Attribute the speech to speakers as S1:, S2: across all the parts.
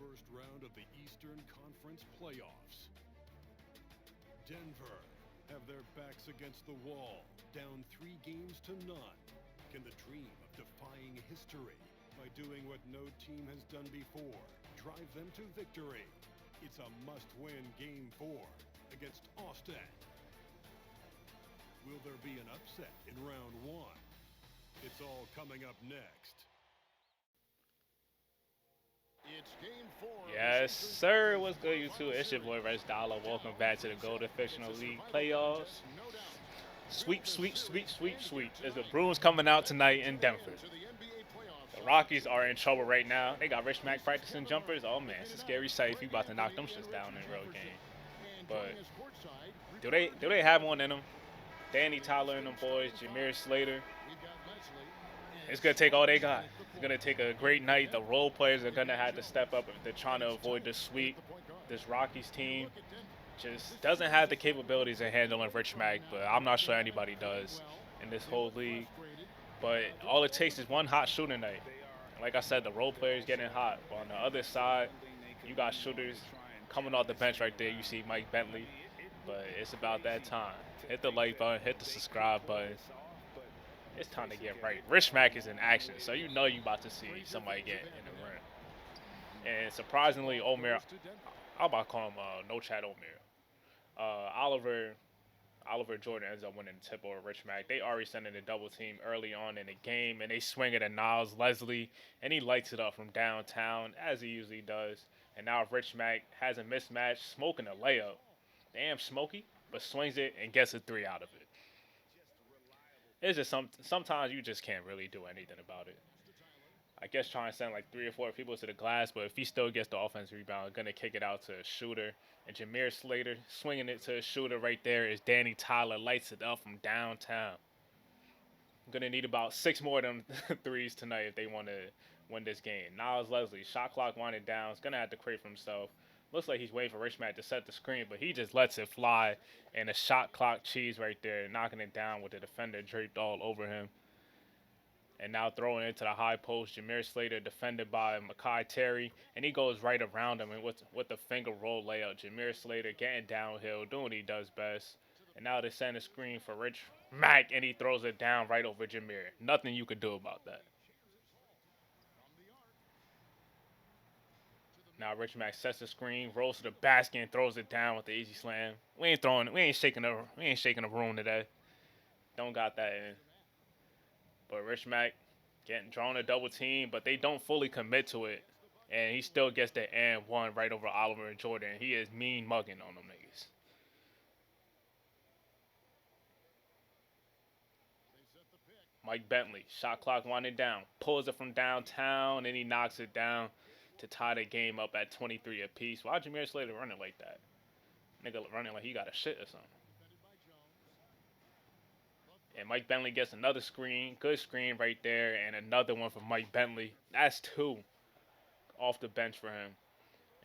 S1: first round of the Eastern Conference playoffs. Denver have their backs against the wall, down 3 games to none. Can the dream of defying history by doing what no team has done before drive them to victory? It's a must-win Game 4 against Austin. Will there be an upset in round 1? It's all coming up next.
S2: It's game 4.
S3: Yes, sir. What's good, YouTube? It's your boy, Reg Dollar. Welcome back to the GOATED Fictional League playoffs. Sweep, sweep, sweep, sweep, sweep. There's the BROOMS coming out tonight in Denver. The Rockies are in trouble right now. They got Rich Mack practicing jumpers. Oh, man, it's a scary sight if you about to knock them shits down in a real game. But do they have one in them? Danny Tyler and them boys, Jameer Slater. It's going to take all they got. It's going to take a great night. The role players are going to have to step up if they're trying to avoid the sweep. This Rockies team just doesn't have the capabilities of handling Rich Mack, but I'm not sure anybody does in this whole league. But all it takes is one hot shooter night. Like I said, the role players getting hot. But on the other side, you got shooters coming off the bench right there. You see Mike Bentley. But it's about that time. Hit the like button, hit the subscribe button. It's time to get right. Rich Mack is in action, so you know you about to see somebody get in the ring. And surprisingly, Omer, I'm about to call him No Chat Omer. Oliver Jordan ends up winning the tip over Rich Mack. They already sent in a double team early on in the game, and they swing it at Niles Leslie, and he lights it up from downtown, as he usually does. And now Rich Mack has a mismatch, smoking a layup. Damn, Smokey, but swings it and gets a 3 out of it. It's just sometimes you just can't really do anything about it. I guess trying to send like 3 or 4 people to the glass, but if he still gets the offensive rebound, gonna kick it out to a shooter. And Jameer Slater swinging it to a shooter right there is Danny Tyler, lights it up from downtown. Gonna need about 6 more of them threes tonight if they want to win this game. Niles Leslie, shot clock winding down, is gonna have to create for himself. Looks like he's waiting for Rich Mack to set the screen, but he just lets it fly. And a shot clock cheese right there, knocking it down with the defender draped all over him. And now throwing it to the high post, Jameer Slater defended by Makai Terry. And he goes right around him and with the finger roll layup. Jameer Slater getting downhill, doing what he does best. And now they send a screen for Rich Mack, and he throws it down right over Jameer. Nothing you could do about that. Now Rich Mack sets the screen, rolls to the basket, and throws it down with the easy slam. We ain't shaking the room today. Don't got that in. But Rich Mack getting drawn a double team, but they don't fully commit to it, and he still gets the and one right over Oliver and Jordan. He is mean mugging on them niggas. Mike Bentley, shot clock winding down, pulls it from downtown, and he knocks it down to tie the game up at 23 apiece. Why Jameer Slater running like that? Nigga running like he got a shit or something. And Mike Bentley gets another screen. Good screen right there. And another one from Mike Bentley. That's 2 off the bench for him.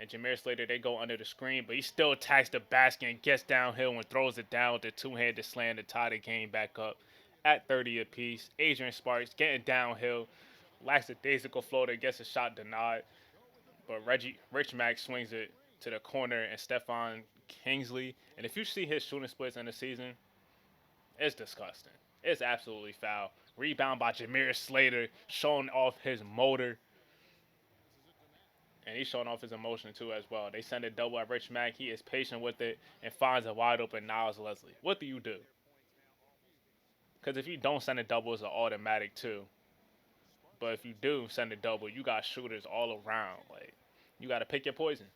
S3: And Jameer Slater, they go under the screen, but he still attacks the basket and gets downhill and throws it down with the two-handed slam to tie the game back up at 30 apiece. Adrian Sparks getting downhill. Lackadaisical floater gets a shot denied. But Rich Mack swings it to the corner and Stephon Kingsley. And if you see his shooting splits in the season, it's disgusting. It's absolutely foul. Rebound by Jameer Slater, showing off his motor. And he's showing off his emotion too as well. They send a double at Rich Mack. He is patient with it and finds a wide open Niles Leslie. What do you do? Because if you don't send a double, it's an automatic too. But if you do send a double, you got shooters all around. Like, you got to pick your poison.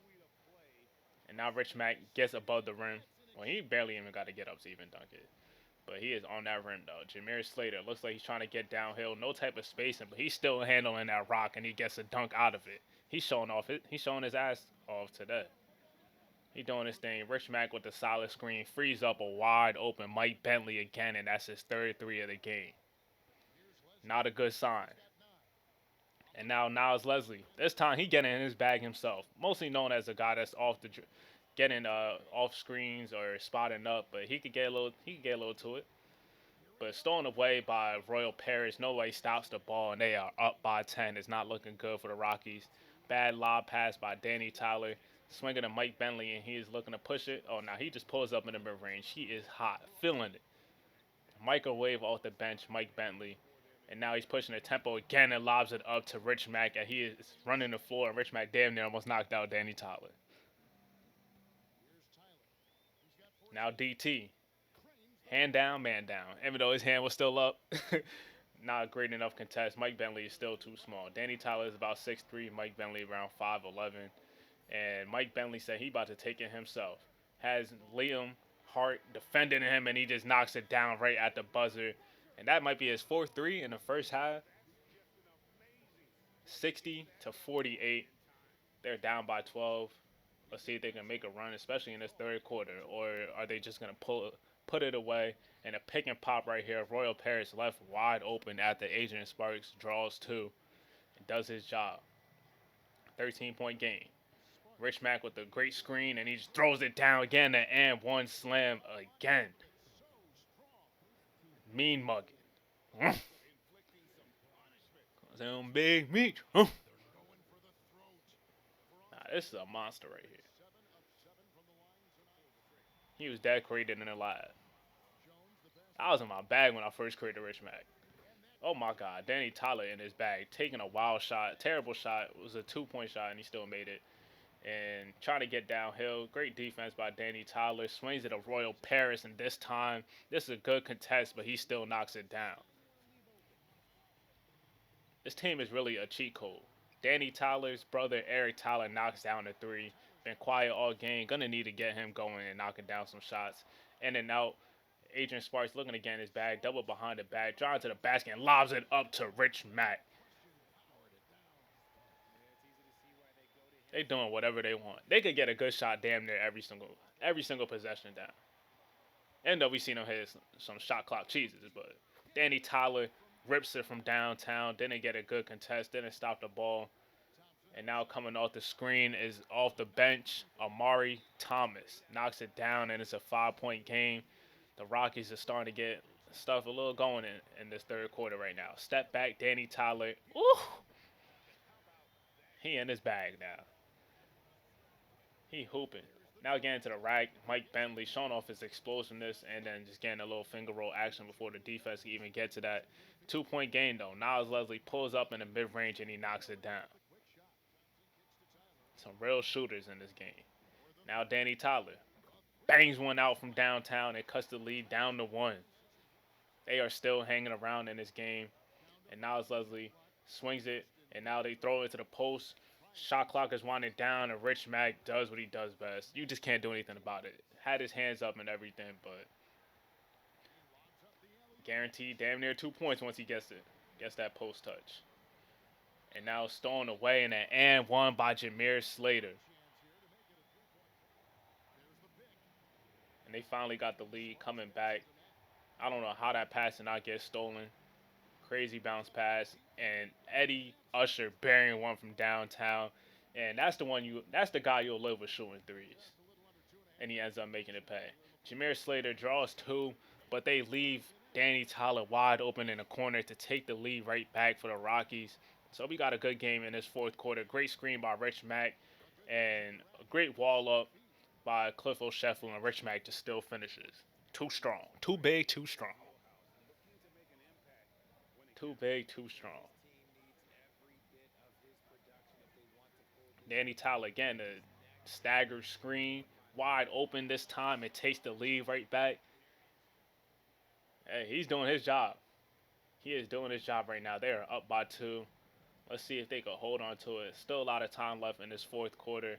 S3: And now Rich Mack gets above the rim. Well, he barely even got to get up to even dunk it. But he is on that rim, though. Jameer Slater looks like he's trying to get downhill. No type of spacing, but he's still handling that rock, and he gets a dunk out of it. He's showing his ass off today. He doing his thing. Rich Mack with the solid screen. Frees up a wide open Mike Bentley again, and that's his third 3 of the game. Not a good sign. And now Niles Leslie. This time he getting in his bag himself. Mostly known as a guy that's getting off screens or spotting up, but he could get a little to it. But stolen away by Royal Paris. Nobody stops the ball, and they are up by 10. It's not looking good for the Rockies. Bad lob pass by Danny Tyler. Swinging to Mike Bentley, and he is looking to push it. Oh, now he just pulls up in the mid-range. He is hot, feeling it. Microwave off the bench, Mike Bentley. And now he's pushing the tempo again and lobs it up to Rich Mack. And he is running the floor, and Rich Mack damn near almost knocked out Danny Tyler. Now DT. Hand down, man down. Even though his hand was still up, not a great enough contest. Mike Bentley is still too small. Danny Tyler is about 6'3", Mike Bentley around 5'11". And Mike Bentley said he about to take it himself. Has Liam Hart defending him, and he just knocks it down right at the buzzer. And that might be his 4th 3 in the first half. 60-48. They're down by 12. Let's see if they can make a run, especially in this third quarter. Or are they just going to put it away? And a pick and pop right here. Royal Paris left wide open after Adrian Sparks draws 2 and does his job. 13-point game. Rich Mack with a great screen, and he just throws it down again, and one slam again. Mean mugging. Them big meat. Nah, this is a monster right here. He was decorated in the lab. I was in my bag when I first created Rich Mack. Oh my God, Danny Tyler in his bag, taking a wild shot, terrible shot. It was a 2-point shot, and he still made it. And trying to get downhill. Great defense by Danny Tyler. Swings it to Royal Paris, and this time, this is a good contest, but he still knocks it down. This team is really a cheat code. Danny Tyler's brother, Eric Tyler, knocks down a 3. Been quiet all game. Gonna need to get him going and knocking down some shots. In and out. Adrian Sparks looking again in his bag. Double behind the back. Driving to the basket and lobs it up to Rich Mack. They doing whatever they want. They could get a good shot damn near every single possession down. And though we seen them hit some shot clock cheeses, but Danny Tyler rips it from downtown. Didn't get a good contest. Didn't stop the ball. And now coming off the screen is off the bench. Amari Thomas knocks it down, and it's a 5-point game. The Rockies are starting to get stuff a little going in this third quarter right now. Step back, Danny Tyler. Ooh. He in his bag now. He hooping. Now getting to the rack, Mike Bentley showing off his explosiveness and then just getting a little finger roll action before the defense can even get to that 2-point game though. Niles Leslie pulls up in the mid-range and he knocks it down. Some real shooters in this game. Now Danny Tyler bangs one out from downtown and cuts the lead down to 1. They are still hanging around in this game. And Niles Leslie swings it, and now they throw it to the post. Shot clock is winding down, and Rich Mack does what he does best. You just can't do anything about it. Had his hands up and everything, but guaranteed damn near 2 points once he gets it. Gets that post touch. And now stolen away, and one by Jameer Slater. And they finally got the lead coming back. I don't know how that pass did not get stolen. Crazy bounce pass, and Eddie Usher burying one from downtown, and that's the guy you'll live with shooting threes, and he ends up making it pay. Jameer Slater draws 2, but they leave Danny Tyler wide open in the corner to take the lead right back for the Rockies. So we got a good game in this fourth quarter. Great screen by Rich Mack, and a great wall up by Cliff O'Shefflin, and Rich Mack just still finishes. Too strong, too big, too strong. Too big, too strong. Danny Tyler again, the stagger screen, wide open this time. It takes the lead right back. Hey, he's doing his job. He is doing his job right now. They are up by 2. Let's see if they can hold on to it. Still a lot of time left in this fourth quarter.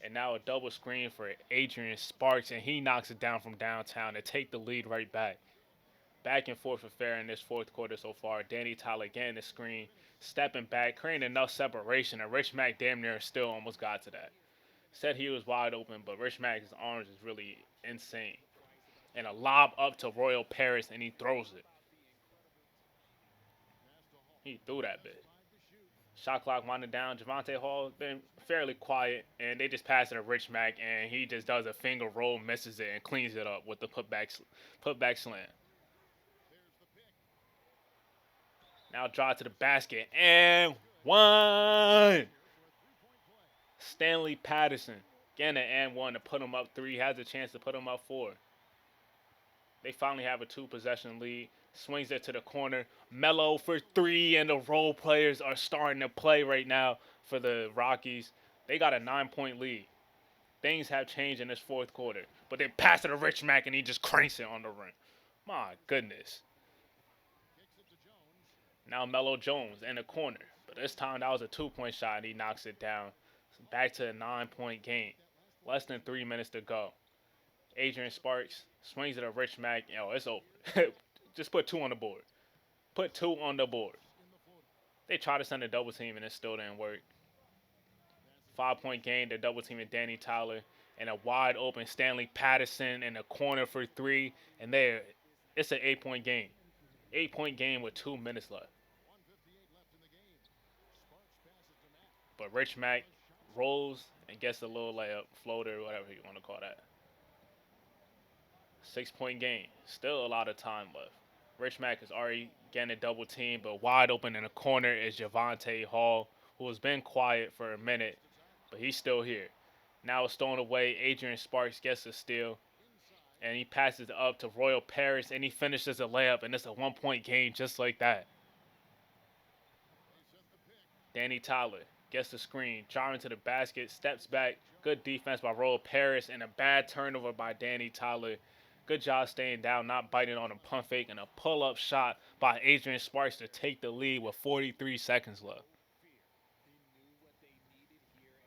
S3: And now a double screen for Adrian Sparks, and he knocks it down from downtown to take the lead right back. Back and forth affair in this fourth quarter so far. Danny Tyler getting the screen, stepping back, creating enough separation, and Rich Mack damn near still almost got to that. Said he was wide open, but Rich Mack's arms is really insane. And a lob up to Royal Paris, and he throws it. He threw that bit. Shot clock winding down. Javante Hall been fairly quiet, and they just pass it to Rich Mack, and he just does a finger roll, misses it, and cleans it up with the putback slam. Now drive to the basket, and one. Stanley Patterson getting an and one to put him up 3. Has a chance to put him up 4. They finally have a 2-possession lead. Swings it to the corner. Melo for 3, and the role players are starting to play right now for the Rockies. They got a 9-point lead. Things have changed in this fourth quarter. But they pass it to Rich Mack, and he just cranks it on the rim. My goodness. Now Melo Jones in the corner. But this time that was a 2-point shot, and he knocks it down. Back to a 9-point game. Less than 3 minutes to go. Adrian Sparks swings it at Rich Mack. Yo, it's over. Just put 2 on the board. Put 2 on the board. They try to send a double team, and it still didn't work. 5-point game. They're double teaming Danny Tyler. And a wide open Stanley Patterson in the corner for 3. And there, it's an 8-point game. 8-point game with 2 minutes left. But Rich Mack rolls and gets a little layup, floater, whatever you want to call that. 6-point game. Still a lot of time left. Rich Mack is already getting a double team, but wide open in the corner is Javonte Hall, who has been quiet for a minute, but he's still here. Now it's thrown away. Adrian Sparks gets a steal, and he passes it up to Royal Paris, and he finishes a layup, and it's a 1-point game just like that. Danny Tyler gets the screen, driving to the basket, steps back. Good defense by Royal Paris, and a bad turnover by Danny Tyler. Good job staying down, not biting on a pump fake, and a pull-up shot by Adrian Sparks to take the lead with 43 seconds left.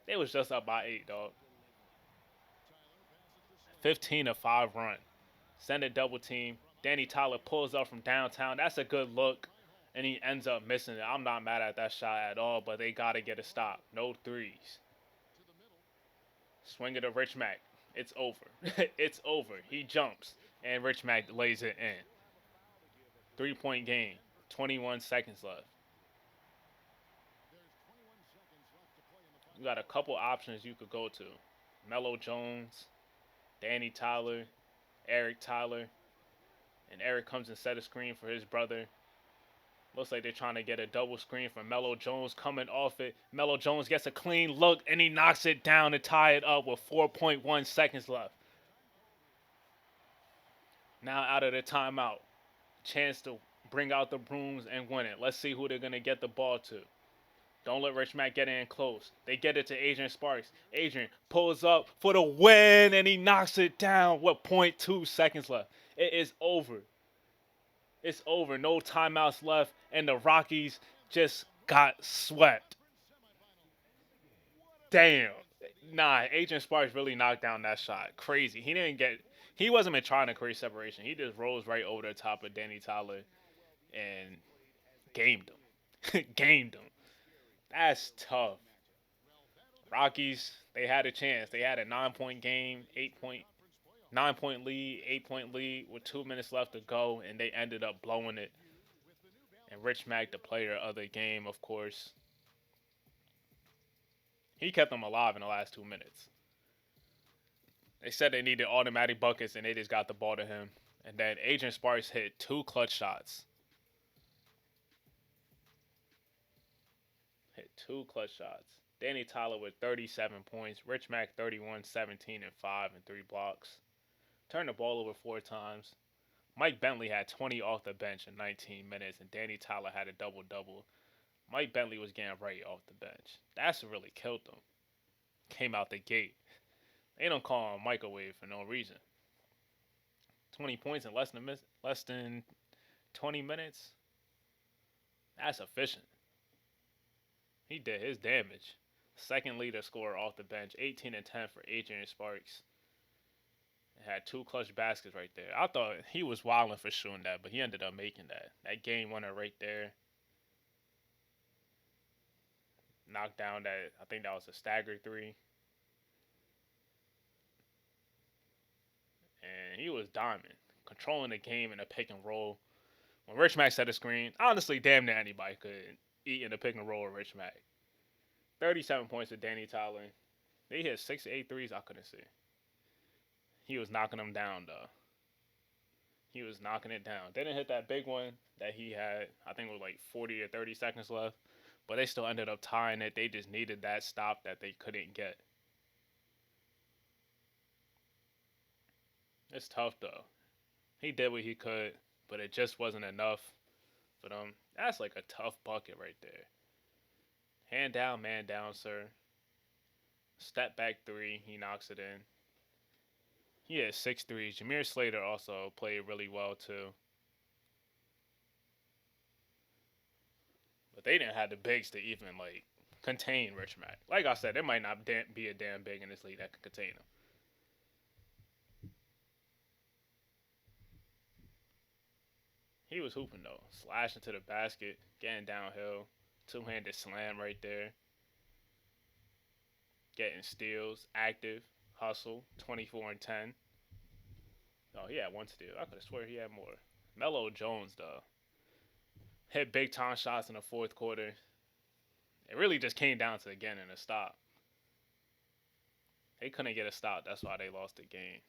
S3: They was just up by 8, dog. 15-5 run. Send a double team. Danny Tyler pulls up from downtown. That's a good look, and he ends up missing it. I'm not mad at that shot at all, but they got to get a stop. No threes. Swing it to Rich Mack. It's over. It's over. He jumps, and Rich Mack lays it in. 3-point game. 21 seconds left. You got a couple options you could go to. Melo Jones, Danny Tyler, Eric Tyler. And Eric comes and set a screen for his brother. Looks like they're trying to get a double screen from Melo Jones coming off it. Melo Jones gets a clean look, and he knocks it down to tie it up with 4.1 seconds left. Now out of the timeout. Chance to bring out the brooms and win it. Let's see who they're going to get the ball to. Don't let Rich Mack get in close. They get it to Adrian Sparks. Adrian pulls up for the win, and he knocks it down with 0.2 seconds left. It is over. It's over. No timeouts left, and the Rockies just got swept. Damn. Nah, Adrian Sparks really knocked down that shot. Crazy. He wasn't even trying to create separation. He just rolls right over the top of Danny Tyler and gamed him. Gamed him. That's tough. Rockies, they had a chance. They had a 9-point game, 9-point lead, 8-point lead with 2 minutes left to go, and they ended up blowing it. And Rich Mack, the player of the game, of course, he kept them alive in the last 2 minutes. They said they needed automatic buckets, and they just got the ball to him. And then Adrian Sparks hit 2 clutch shots. Hit 2 clutch shots. Danny Tyler with 37 points. Rich Mack 31, 17, and 5 and 3 blocks. Turned the ball over 4 times. Mike Bentley had 20 off the bench in 19 minutes, and Danny Tyler had a double-double. Mike Bentley was getting right off the bench. That's what really killed them. Came out the gate. They don't call him a microwave for no reason. 20 points in less than 20 minutes. That's efficient. He did his damage. Second leader scorer off the bench. 18 and 10 for Adrian Sparks. Had 2 clutch baskets right there. I thought he was wilding for shooting that, but he ended up making that. That game winner right there. Knocked down that, I think that was a stagger 3. And he was diamond. Controlling the game in a pick and roll. When Rich Mack set a screen, honestly, damn near anybody could eat in the pick and roll with Rich Mack. 37 points to Danny Tyler. They hit 6 8 threes, I couldn't see. He was knocking them down, though. He was knocking it down. They didn't hit that big one that he had, I think it was like 40 or 30 seconds left. but they still ended up tying it. They just needed that stop that they couldn't get. It's tough though. He did what he could, but it just wasn't enough for them. That's like a tough bucket right there. Hand down, man down, sir. Step back three, he knocks it in. He had 6 threes. Jameer Slater also played really well too. But they didn't have the bigs to even like contain Rich Mack. Like I said, there might not be a damn big in this league that can contain him. He was hooping though, slashing to the basket, getting downhill, two-handed slam right there, getting steals, active, hustle, 24 and 10. Oh, he had 1 steal. I could have sworn he had more. Melo Jones though, hit big time shots in the fourth quarter. It really just came down to again in a stop. They couldn't get a stop. That's why they lost the game.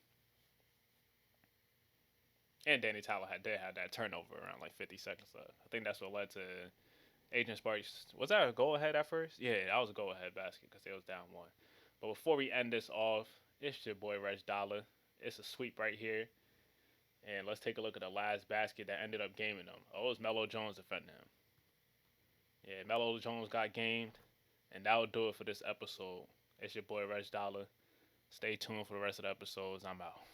S3: And Danny Tyler did have that turnover around like 50 seconds left. I think that's what led to Agent Sparks. Was that a go ahead at first? Yeah, that was a go ahead basket because they was down 1. But before we end this off, it's your boy Reg Dollar. It's a sweep right here. And let's take a look at the last basket that ended up gaming them. Oh, it was Melo Jones defending him. Yeah, Melo Jones got gamed. And that will do it for this episode. It's your boy Reg Dollar. Stay tuned for the rest of the episodes. I'm out.